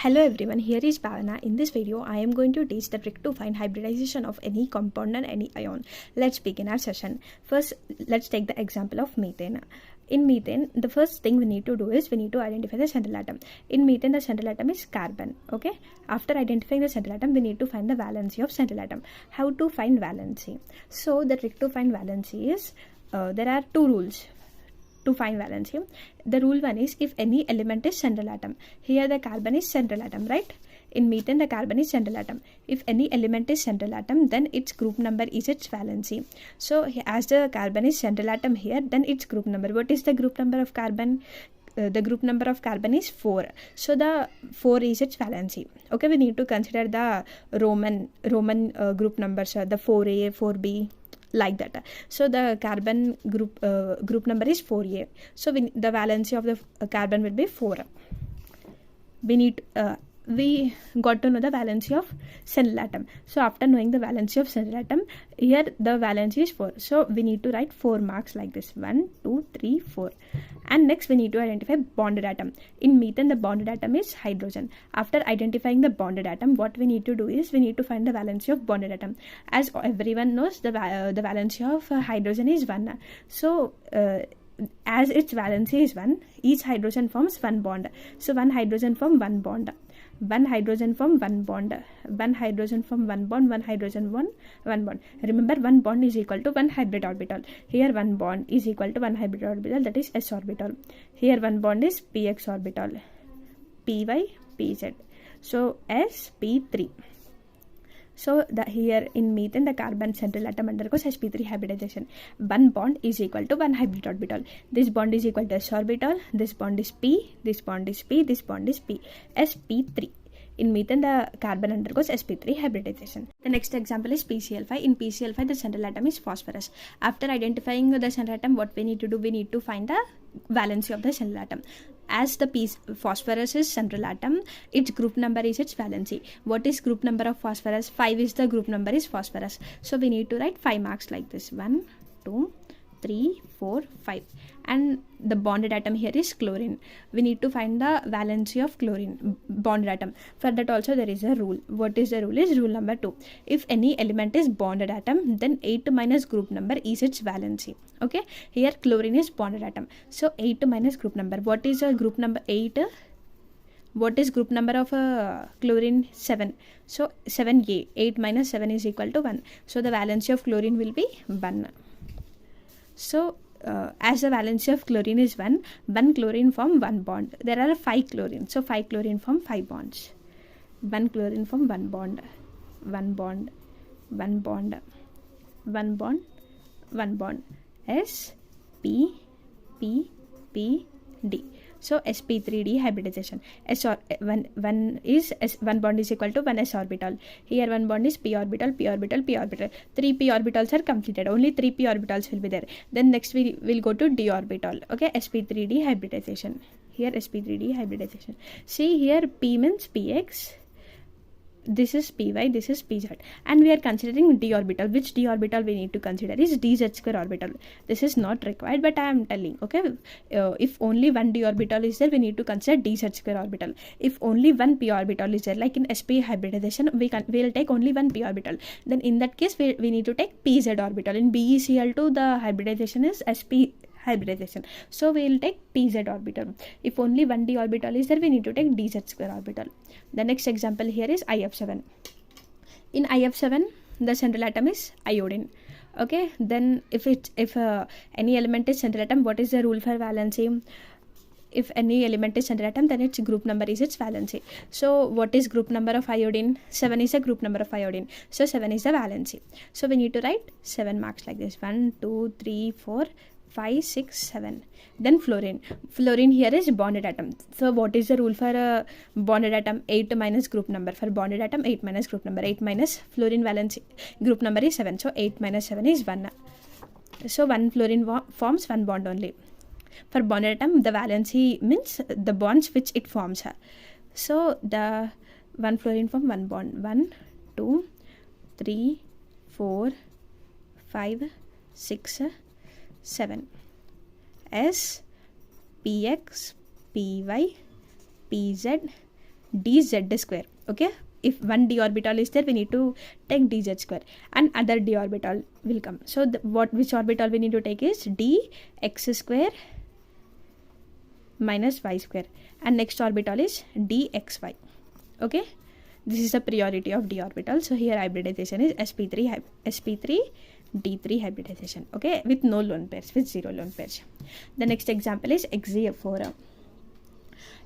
Hello everyone, here is Bhavana. In this video, I am going to teach the trick to find hybridization of any compound and any ion. Let's begin our session. First, let's take the example of methane. In methane, the first thing we need to do is we need to identify the central atom. In methane, the central atom is carbon. Okay. After identifying the central atom, we need to find the valency of central atom. How to find valency? So the trick to find valency is there are two rules to find valency. The rule one is if any element is central atom. Here the carbon is central atom, right? In methane the carbon is central atom. If any element is central atom, then its group number is its valency. So as the carbon is central atom here, then its group number. What is the group number of carbon? The group number of carbon is 4. So the 4 is its valency. Okay, we need to consider the Roman group numbers, the 4a, 4b, like that. So the carbon group number is 4a. So the valency of the carbon will be 4. We got to know the valency of central atom. So after knowing the valency of central atom, here the valency is 4. So we need to write 4 marks like this: 1, 2, 3, 4. And next we need to identify bonded atom. In methane the bonded atom is hydrogen. After identifying the bonded atom, what we need to do is we need to find the valency of bonded atom. As everyone knows, the valency of hydrogen is 1. So as its valency is 1, each hydrogen forms 1 bond. So 1 hydrogen form 1 bond. 1 hydrogen form 1 bond. 1 hydrogen form 1 bond. 1 hydrogen 1 bond. Remember, 1 bond is equal to 1 hybrid orbital. Here 1 bond is equal to 1 hybrid orbital, that is s orbital. Here 1 bond is px orbital, py, pz. So sp3. So here in methane the carbon central atom undergoes sp3 hybridization. 1 bond is equal to 1 hybrid orbital. This bond is equal to s orbital. This bond is p. This bond is p. This bond is p. sp3. In methane the carbon undergoes sp3 hybridization. The next example is PCl5. In PCl5 the central atom is phosphorus. After identifying the central atom, what we need to do? We need to find the valency of the central atom. As the phosphorus is central atom, its group number is its valency. What is group number of phosphorus? 5 is the group number is phosphorus. So we need to write 5 marks like this: 1, 2, 3, 4, 5. And the bonded atom here is chlorine. We need to find the valency of chlorine, bonded atom. For that also there is a rule. What is the rule? Is rule number 2. If any element is bonded atom, then 8 minus group number is its valency. Okay, here chlorine is bonded atom. So 8 minus group number. What is a group number 8? What is group number of chlorine? 7. So 7a. 8 minus 7 is equal to 1. So the valency of chlorine will be 1. So as the valency of chlorine is 1, 1 chlorine form 1 bond. There are 5 chlorine. So 5 chlorine form 5 bonds. 1 chlorine form 1 bond. 1 bond. 1 bond. 1 bond. 1 bond. S, P, P, P, D. So sp3d hybridization. One bond is equal to 1 s orbital. Here 1 bond is p orbital, p orbital, p orbital. 3 p orbitals are completed. Only 3 p orbitals will be there. Then next we will go to d orbital. Okay, sp3d hybridization. Here sp3d hybridization. See here p means px. This is py, this is pz, and we are considering d orbital. Which d orbital we need to consider is dz square orbital. This is not required, but I am telling. Okay, if only one d orbital is there, we need to consider dz square orbital. If only one p orbital is there, like in sp hybridization, we will take only one p orbital. Then in that case, we need to take pz orbital. In BeCl2, the hybridization is sp hybridization. So we will take pz orbital. If only one d orbital is there, we need to take dz square orbital. The next example here is IF7. In IF7, the central atom is iodine. Okay, then if any element is central atom, what is the rule for valency? If any element is central atom, then its group number is its valency. So what is group number of iodine? 7 is a group number of iodine. So 7 is the valency. So we need to write 7 marks like this: 1, 2, 3, 4, 5, 6, 7. Then fluorine. Fluorine here is bonded atom. So what is the rule for bonded atom? 8 minus group number. For bonded atom, 8 minus group number. 8 minus fluorine valency group number is 7. So 8 minus 7 is 1. So 1 fluorine forms 1 bond only. For bonded atom, the valency means the bonds which it forms. So the 1 fluorine form 1 bond. 1, 2, 3, 4, 5, 6, 7. S, Px, Py, Pz, dz square. Okay, if one d orbital is there, we need to take dz square, and other d orbital will come. So which orbital we need to take is dx square minus y square, and next orbital is dxy. Okay, this is the priority of d orbital. So here hybridization is sp3 d3 hybridization. Okay, with no lone pairs, with 0 lone pairs. The next example is XeF4.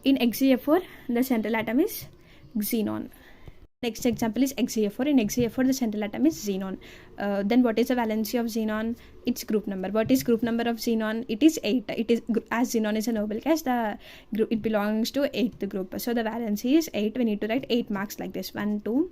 In XeF4, the central atom is xenon. Next example is XeF4. In XeF4, the central atom is xenon. Then what is the valency of xenon? Its group number. What is group number of xenon? It is 8. It is, as xenon is a noble gas, the group, it belongs to 8th group. So the valency is 8. We need to write 8 marks like this. 1, 2,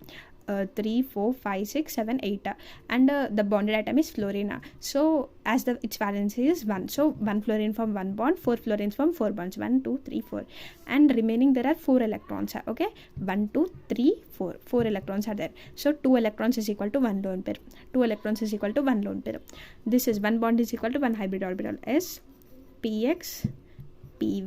3, 4, 5, 6, 7, 8. And the bonded atom is fluorine. So as its valency is 1. So 1 fluorine form 1 bond, 4 fluorines form 4 bonds. 1, 2, 3, 4. And remaining there are 4 electrons. Okay, 1, 2, 3, 4. 4 electrons are there. So 2 electrons is equal to 1 lone pair. 2 electrons is equal to 1 lone pair. This is 1 bond is equal to 1 hybrid orbital. S, Px, Py,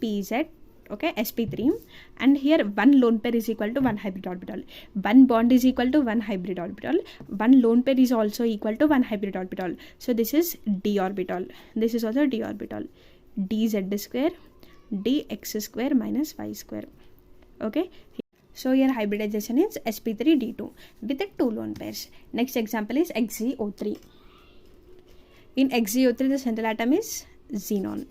Pz. Okay, sp3, and here 1 lone pair is equal to 1 hybrid orbital. 1 bond is equal to 1 hybrid orbital. 1 lone pair is also equal to 1 hybrid orbital. So this is d orbital. This is also d orbital. dz square dx square minus y square. Okay, so here hybridization is sp3d2 with the 2 lone pairs. Next example is XeO3. In XeO3, the central atom is xenon.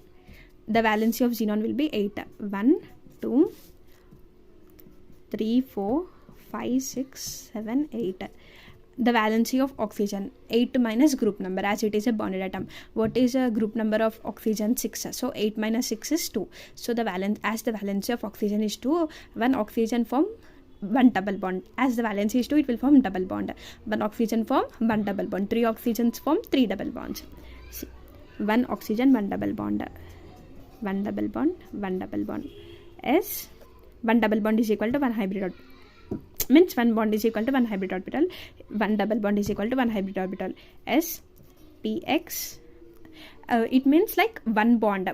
The valency of xenon will be 8. 1, 2, 3, 4, 5, 6, 7, 8. The valency of oxygen, 8 minus group number, as it is a bonded atom. What is a group number of oxygen? 6. So 8 minus 6 is 2. So the valency of oxygen is 2, one oxygen form 1 double bond. As the valency is 2, it will form double bond. 1 oxygen form 1 double bond. 3 oxygens form 3 double bonds. See, 1 oxygen 1 double bond. 1 double bond, 1 double bond. S, 1 double bond is equal to 1 hybrid orbital. Means 1 bond is equal to 1 hybrid orbital. 1 double bond is equal to 1 hybrid orbital. S, Px. It means like 1 bond.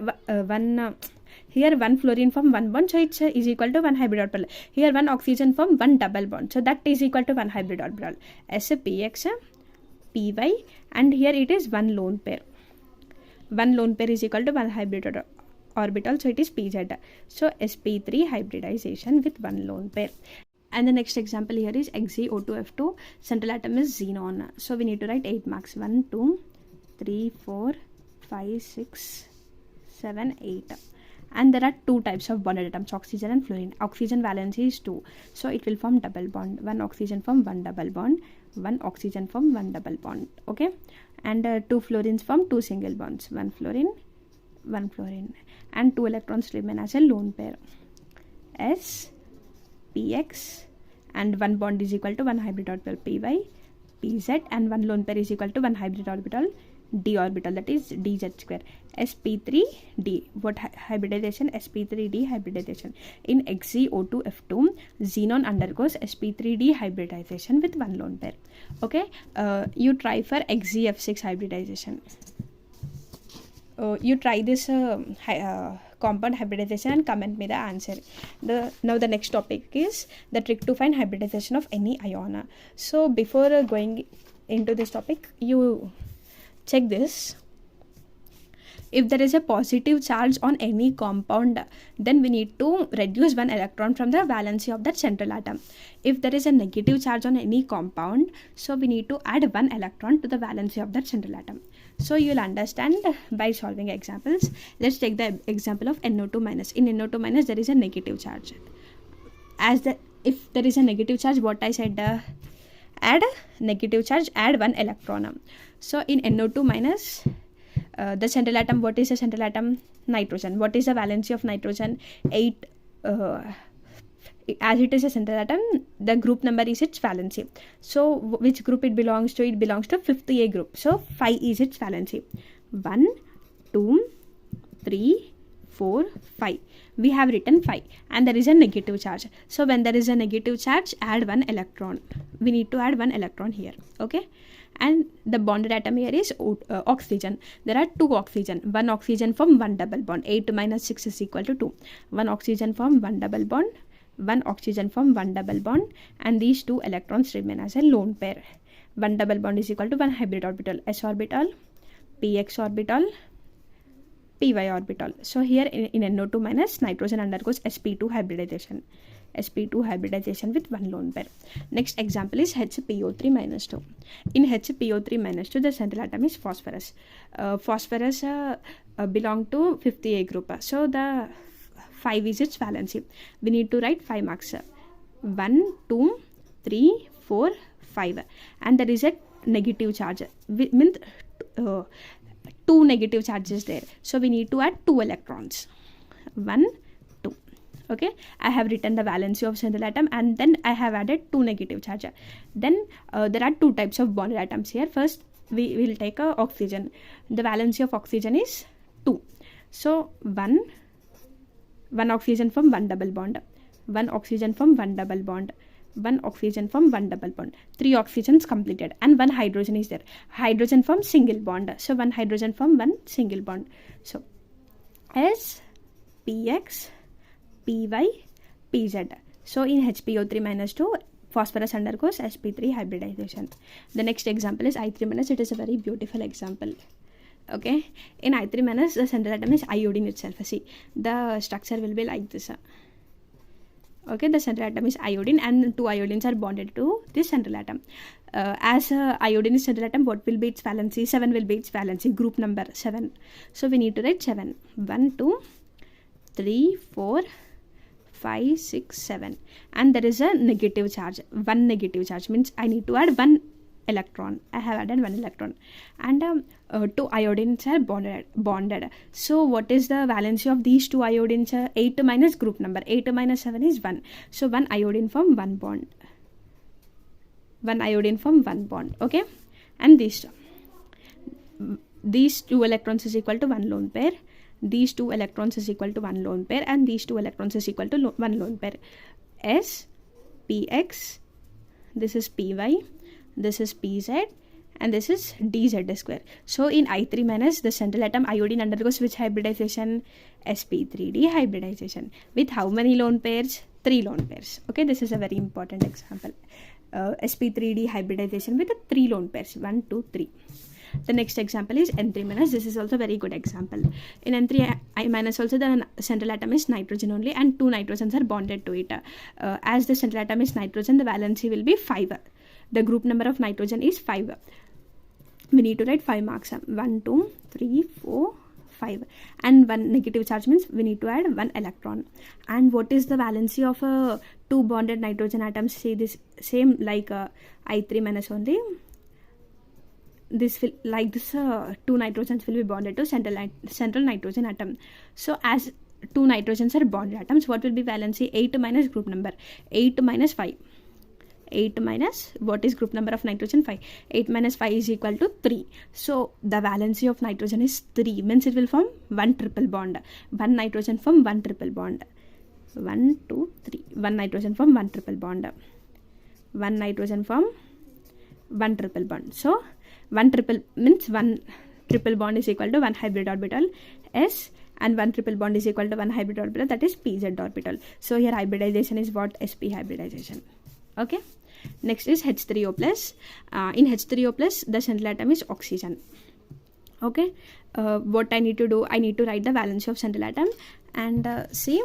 Here 1 fluorine form 1 bond, so it is equal to 1 hybrid orbital. Here 1 oxygen form 1 double bond, so that is equal to 1 hybrid orbital. S, Px, Py, and here it is 1 lone pair. 1 lone pair is equal to 1 hybrid orbital, so it is Pz. So sp3 hybridization with 1 lone pair. And the next example here is XeO2F2. Central atom is xenon. So we need to write 8 marks. 1, 2, 3, 4, 5, 6, 7, 8. And there are 2 types of bonded atoms, oxygen and fluorine. Oxygen valency is 2. So it will form double bond. 1 oxygen form 1 double bond. 1 oxygen form 1 double bond. Okay. And 2 fluorines form 2 single bonds. 1 fluorine, 1 fluorine. And 2 electrons remain as a lone pair. S, Px, and 1 bond is equal to 1 hybrid orbital. Py, Pz, and 1 lone pair is equal to 1 hybrid orbital. D orbital, that is dz square. sp3d. What hybridization? sp3d hybridization. In XeO2F2, xenon undergoes sp3d hybridization with 1 lone pair. Okay, you try for XeF6 hybridization. You try this compound hybridization and comment me the answer. Now the next topic is the trick to find hybridization of any ion. So before going into this topic, you check this. If there is a positive charge on any compound, then we need to reduce 1 electron from the valency of that central atom. If there is a negative charge on any compound, so we need to add 1 electron to the valency of that central atom. So you will understand by solving examples. Let's take the example of NO2 minus. In NO2 minus, there is a negative charge. If there is a negative charge, what I said, add negative charge, add 1 electron. So in NO2 minus, the central atom, what is the central atom? Nitrogen. What is the valency of nitrogen? 8. As it is a central atom, the group number is its valency. So which group it belongs to? It belongs to 5th A group. So 5 is its valency. 1, 2, 3, 4, 5. We have written 5, and there is a negative charge. So when there is a negative charge, add 1 electron. We need to add 1 electron here. Okay. And the bonded atom here is oxygen. There are 2 oxygen. 1 oxygen form 1 double bond. 8 minus 6 is equal to 2. 1 oxygen form 1 double bond. one oxygen form one double bond, and these 2 electrons remain as a lone pair. One double bond is equal to one hybrid orbital, s orbital, px orbital, py orbital. So here in NO2 minus, nitrogen undergoes sp2 hybridization. sp2 hybridization with one lone pair. Next example is HPO3 minus 2. In HPO3 minus 2, the central atom is phosphorus. Phosphorus belong to 50A group. So the 5 is its valency. We need to write 5 marks. 1, 2, 3, 4, 5. And there is a negative charge. Means 2 negative charges there. So we need to add 2 electrons. 1, 2. Okay, I have written the valency of central atom, and then I have added 2 negative charge. Then there are 2 types of bonded atoms here. First we will take oxygen. The valency of oxygen is 2. So 1 oxygen from one double bond, 1 oxygen from one double bond, 1 oxygen from one double bond, 3 oxygens completed, and 1 hydrogen is there. Hydrogen from single bond. So 1 hydrogen from 1 single bond. So S, Px, Py, Pz. So in HPO3 minus 2, phosphorus undergoes sp3 hybridization. The next example is I3 minus. It is a very beautiful example. Okay, in I3 minus, the central atom is iodine itself. See, the structure will be like this. Okay, the central atom is iodine, and 2 iodines are bonded to this central atom. As iodine is central atom, what will be its valency? 7 will be its valency, group number 7. So we need to write 7. 1, 2, 3, 4, 5, 6, 7. And there is a negative charge. 1 negative charge means I need to add 1 electron. I have added 1 electron, and 2 iodines are bonded. So what is the valency of these 2 iodines? 8 minus group number. 8 minus 7 is 1. So 1 iodine from 1 bond. 1 iodine from 1 bond. Okay, and these 2 electrons is equal to 1 lone pair. These 2 electrons is equal to 1 lone pair, and these 2 electrons is equal to 1 lone pair. S, Px, this is Py, this is Pz, and this is dz square. So in I3 minus, the central atom iodine undergoes which hybridization? sp3d hybridization. With how many lone pairs? 3 lone pairs. Okay, this is a very important example. sp3d hybridization with 3 lone pairs. 1, 2, 3. The next example is N3 minus. This is also a very good example. In N3 I minus also, the central atom is nitrogen only, and 2 nitrogens are bonded to it. As the central atom is nitrogen, the valency will be 5. The group number of nitrogen is 5. We need to write 5 marks. 1, 2, 3, 4, 5. And 1 negative charge means we need to add 1 electron. And what is the valency of 2 bonded nitrogen atoms? See, this same like I3 minus only. This will, like this 2 nitrogens will be bonded to central nitrogen atom. So as 2 nitrogens are bonded atoms, what will be valency? 8 minus group number. 8 minus 5. 8 minus, what is group number of nitrogen? 5. 8 minus 5 is equal to 3. So the valency of nitrogen is 3, means it will form 1 triple bond. 1 nitrogen from 1 triple bond. 1, 2, 3. 1 nitrogen from 1 triple bond. 1 nitrogen from 1 triple bond. So 1 triple means 1 triple bond is equal to 1 hybrid orbital S, and 1 triple bond is equal to 1 hybrid orbital, that is pz orbital. So here hybridization is what? sp hybridization. Okay, next is H3O plus. In H3O plus, the central atom is oxygen. Okay, what I need to do? I need to write the valency of central atom, and see,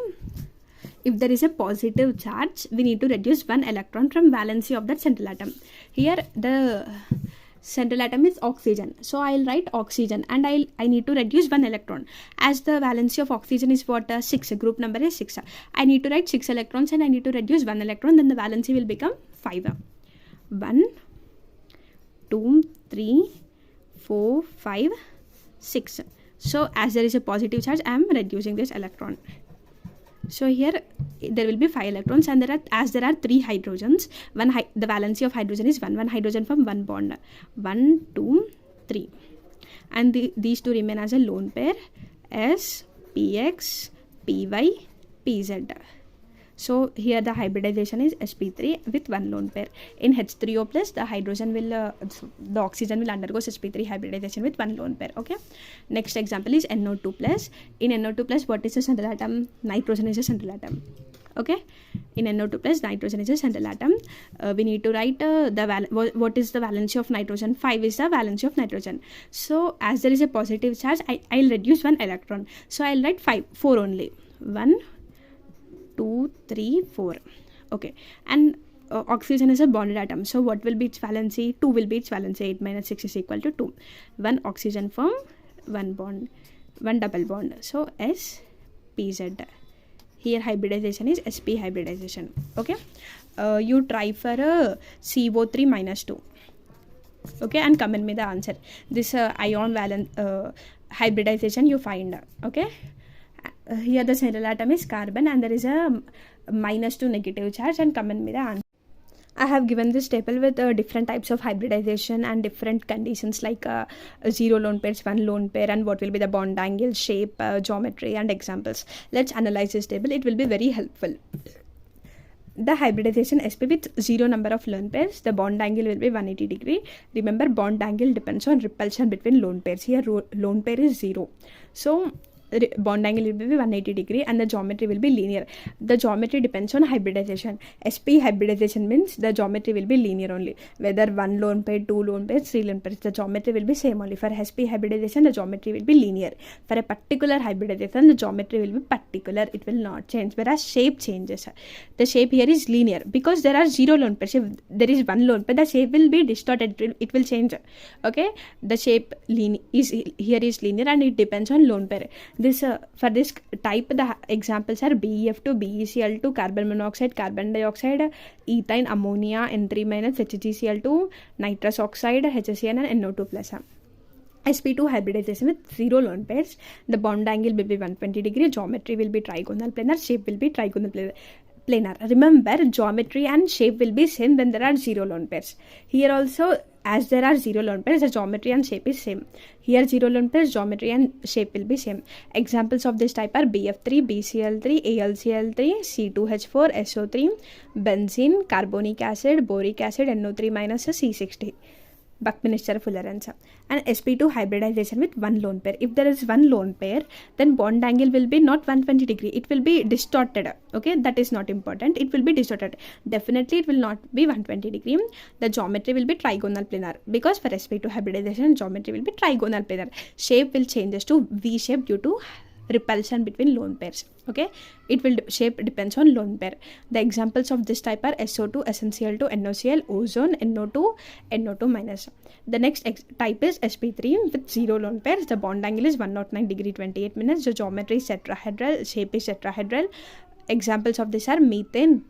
if there is a positive charge, we need to reduce 1 electron from valency of that central atom. Here the central atom is oxygen, so I'll write oxygen, and I need to reduce 1 electron. As the valency of oxygen is what? 6. Group number is 6. I need to write 6 electrons, and I need to reduce 1 electron. Then the valency will become 5. 1, 2, 3, 4, 5, 6. So as there is a positive charge, I am reducing this electron. So here there will be 5 electrons, and there are 3 hydrogens. The valency of hydrogen is 1. 1 hydrogen from 1 bond. 1, 2, 3. And these 2 remain as a lone pair. S, Px, Py, Pz. So here the hybridization is sp3 with 1 lone pair. In H3O plus, the hydrogen will the oxygen will undergo sp3 hybridization with 1 lone pair. Okay, next example is NO2 plus. In NO2 plus, what is the central atom? Nitrogen is a central atom. Okay, in NO2 plus, nitrogen is a central atom. We need to write what is the valency of nitrogen. 5 is the valency of nitrogen. So as there is a positive charge, I'll reduce one electron. So I'll write 4 only. 1, 2, 3, 4. Okay, and oxygen is a bonded atom. So what will be its valency? 2 will be its valency. 8 minus 6 is equal to 2. 1 oxygen form, 1 bond, 1 double bond. So SPZ. Here hybridization is sp hybridization. Okay, you try for a CO3 minus 2. Okay, and comment me the answer. This ion valence hybridization you find. Okay, here the central atom is carbon and there is a minus 2 negative charge, and comment me the answer. I have given this table with different types of hybridization and different conditions like 0 lone pairs, 1 lone pair, and what will be the bond angle, shape, geometry, and examples. Let's analyze this table. It will be very helpful. The hybridization sp with 0 number of lone pairs, the bond angle will be 180 degree. Remember, bond angle depends on repulsion between lone pairs. Here lone pair is 0. So bond angle will be 180 degree and the geometry will be linear. The geometry depends on hybridization. sp hybridization means the geometry will be linear only. Whether 1 lone pair, 2 lone pairs, 3 lone pairs, the geometry will be same only. For sp hybridization, the geometry will be linear. For a particular hybridization, the geometry will be particular. It will not change. Whereas shape changes. The shape here is linear because there are 0 lone pairs. If there is 1 lone pair, the shape will be distorted. It will change. Okay, the shape here is linear and it depends on lone pair. This for this type, the examples are BeF2, BeCl2, carbon monoxide, carbon dioxide, ethane, ammonia, N3 minus, HgCl2, nitrous oxide, HCN, and NO2 plus. sp2 hybridization with 0 lone pairs. The bond angle will be 120 degree. Geometry will be trigonal planar. Shape will be trigonal planar. Remember, geometry and shape will be same when there are 0 lone pairs. Here also, as there are 0 lone pairs, the geometry and shape is same. Here 0 lone pairs, geometry and shape will be same. Examples of this type are BF3, BCl3, AlCl3, C2H4, SO3, benzene, carbonic acid, boric acid, NO3 minus, C60. Buckminster-Fullerene. And sp2 hybridization with 1 lone pair. If there is 1 lone pair, then bond angle will be not 120 degree. It will be distorted. Okay, that is not important. It will be distorted. Definitely it will not be 120 degree. The geometry will be trigonal planar because for sp2 hybridization, geometry will be trigonal planar. Shape will changes to V shape due to repulsion between lone pairs. Okay, it will shape depends on lone pair. The examples of this type are SO2, SnCl2, NOCl, ozone, NO2, NO2 minus. The next type is sp3 with 0 lone pairs. The bond angle is 109 degree 28 minutes. The geometry is tetrahedral, shape is tetrahedral. Examples of this are methane,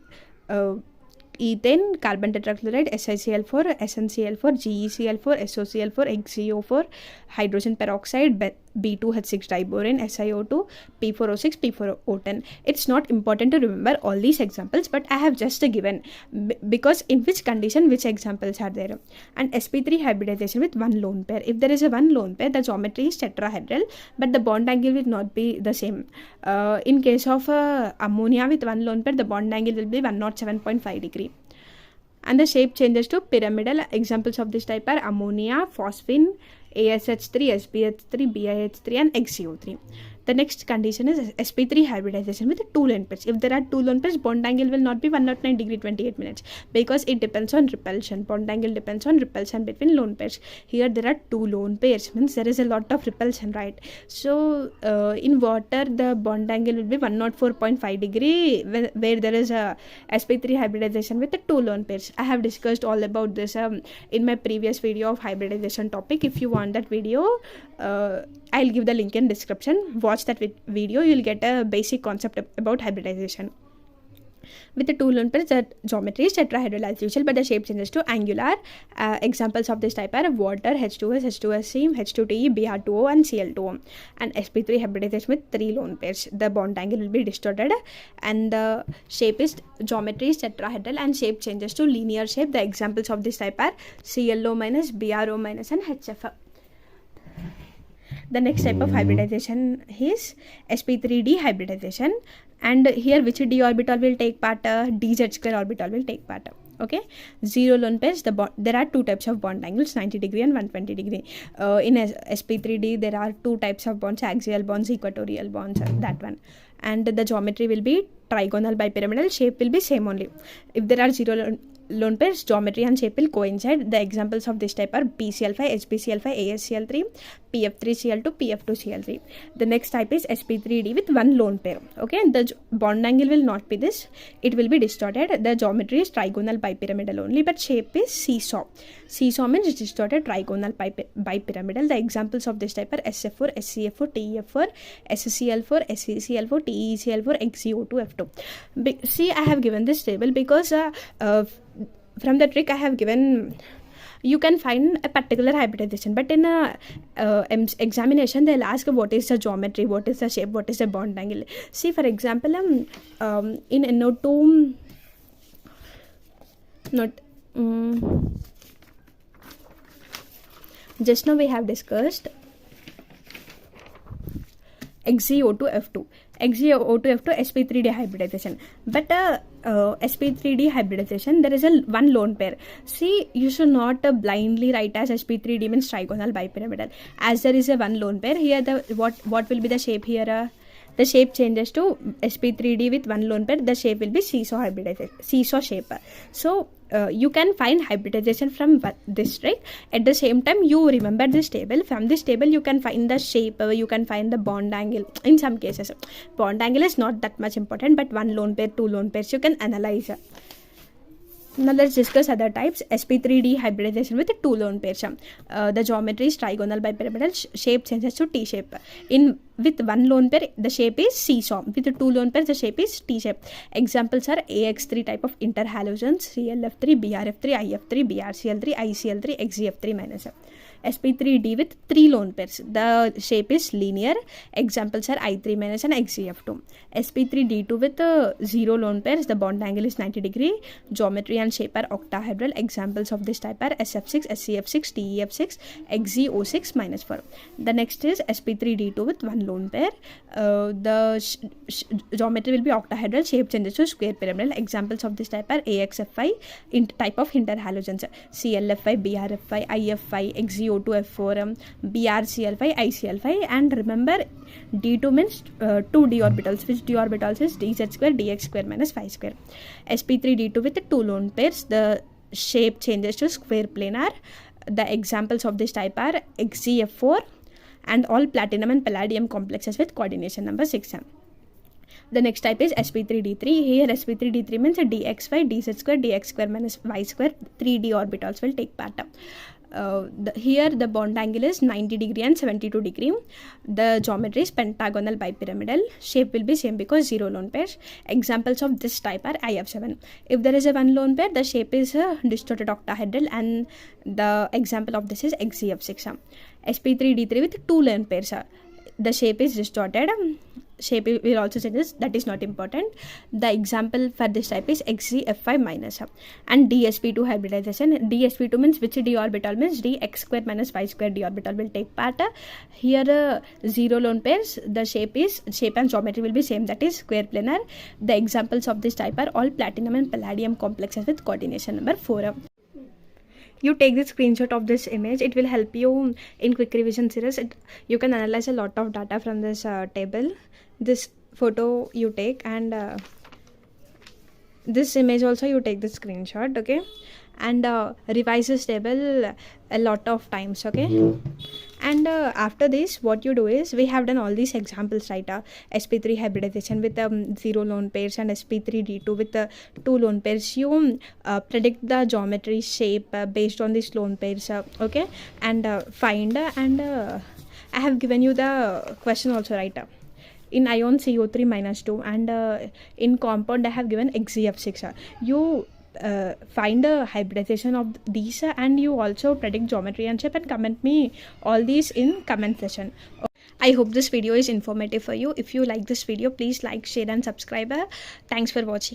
ethane, carbon tetrachloride, SiCl4, SnCl4, GeCl4, SOCl4, XeO4, hydrogen peroxide, B2H6 diborane, SiO2, P4O6, P4O10. It's not important to remember all these examples, but I have just given because in which condition which examples are there. And sp3 hybridization with 1 lone pair. If there is a 1 lone pair, the geometry is tetrahedral, but the bond angle will not be the same. In case of ammonia with 1 lone pair, the bond angle will be 107.5 degree. And the shape changes to pyramidal. Examples of this type are ammonia, phosphine, ASH3, SPH3, BiH3, and XeO3. The next condition is sp3 hybridization with 2 lone pairs. If there are 2 lone pairs, bond angle will not be 109 degree 28 minutes because it depends on repulsion. Bond angle depends on repulsion between lone pairs. Here there are 2 lone pairs, means there is a lot of repulsion, right? So in water, the bond angle will be 104.5 degree where there is a sp3 hybridization with the 2 lone pairs. I have discussed all about this in my previous video of hybridization topic. If you want that video, I'll give the link in description. Watch that video, you'll get a basic concept about hybridization. With the 2 lone pairs, the geometry is tetrahedral as usual, but the shape changes to angular. Examples of this type are water, H2S, H2SC, H2TE, Br2O, and Cl2O. And sp3 hybridization with 3 lone pairs. The bond angle will be distorted, and the geometry is tetrahedral, and shape changes to linear shape. The examples of this type are ClO minus, Bro minus, and HF. The next type of hybridization is sp3d hybridization, and here which d orbital will take part? dz square orbital will take part. Okay, 0 lone pairs, there are 2 types of bond angles, 90 degree and 120 degree. In sp3d there are 2 types of bonds, axial bonds, equatorial bonds, that one. And the geometry will be trigonal bipyramidal, shape will be same only. If there are 0 lone pairs, geometry and shape will coincide. The examples of this type are PCl5, HPCl5, ASCl3, PF3Cl2, PF2Cl3. The next type is sp3d with one lone pair. Okay, the bond angle will not be this, it will be distorted. The geometry is trigonal bipyramidal only, but shape is seesaw. Seesaw means distorted trigonal bipyramidal. The examples of this type are SF4, SCF4, TEF4, SCl4, SECl4, TECl4, XeO2F2. See, I have given this table because from the trick I have given, you can find a particular hybridization, but in a examination they'll ask what is the geometry, what is the shape, what is the bond angle. See, for example, in NO2, just now we have discussed XeO2F2, XeO2F2 sp3d hybridization, but sp3d hybridization there is a one lone pair. See, you should not blindly write as sp3d means trigonal bipyramidal, as there is a one lone pair. Here the what will be the shape here? The shape changes to sp3d with one lone pair. The shape will be seesaw hybridization, seesaw shape. So you can find hybridization from this, right? At the same time, you remember this table. From this table you can find the shape, you can find the bond angle. In some cases bond angle is not that much important, but one lone pair, two lone pairs you can analyze. Now let's discuss other types. sp3d hybridization with two lone pairs. The geometry is trigonal bipyramidal, shape changes to T shape. With one lone pair the shape is seesaw, with two lone pairs the shape is T shape. Examples are AX3 type of interhalogens, ClF3, BrF3, IF3, BrCl3, ICl3, XeF3 minus. sp3d with three lone pairs, the shape is linear. Examples are I3 minus and XeF2. sp3d2 with 0 lone pairs, the bond angle is 90 degree. Geometry and shape are octahedral. Examples of this type are SF6, SCF6, TEF6, XeO6 minus 4. The next is sp3d2 with one lone pair. The geometry will be octahedral, shape changes to square pyramidal. Examples of this type are AXF5 type of interhalogens, ClF5, BrF5, IF5, XeO2F4, BrCl5, ICl5. And remember, D2 means 2 d orbitals, which d orbitals is dz square dx square minus phi square. sp3d2 with 2 lone pairs, the shape changes to square planar. The examples of this type are XeF4 and all platinum and palladium complexes with coordination number 6. The next type is sp3d3. Here sp3d3 means dx5 dz square dx square minus y square, 3d orbitals will take part. Here the bond angle is 90 degree and 72 degree. The geometry is pentagonal bipyramidal. Shape will be same because 0 lone pairs. Examples of this type are IF7. If there is a one lone pair, the shape is distorted octahedral, and the example of this is XeF6. sp3d3 with 2 lone pairs, the shape is distorted. Shape will also changes, that is not important. The example for this type is XeF5 minus. And dsp2 hybridization. dsp2 means which d orbital means dx square minus y square d orbital will take part. Here 0 lone pairs, the shape and geometry will be same, that is square planar. The examples of this type are all platinum and palladium complexes with coordination number 4. You take the screenshot of this image, it will help you in quick revision series. You can analyze a lot of data from this table. This photo you take, and this image also you take the screenshot, okay, and revise this table a lot of times, okay. And after this what you do is, we have done all these examples, right? sp3 hybridization with 0 lone pairs and sp3d2 with 2 lone pairs. You predict the geometry, shape based on these lone pairs, okay, and find and I have given you the question also, right? In ion CO3 minus 2, and in compound I have given XeF6. You find a hybridization of these, and you also predict geometry and shape, and comment me all these in comment section. I hope this video is informative for you. If you like this video, please like, share and subscribe. Thanks for watching.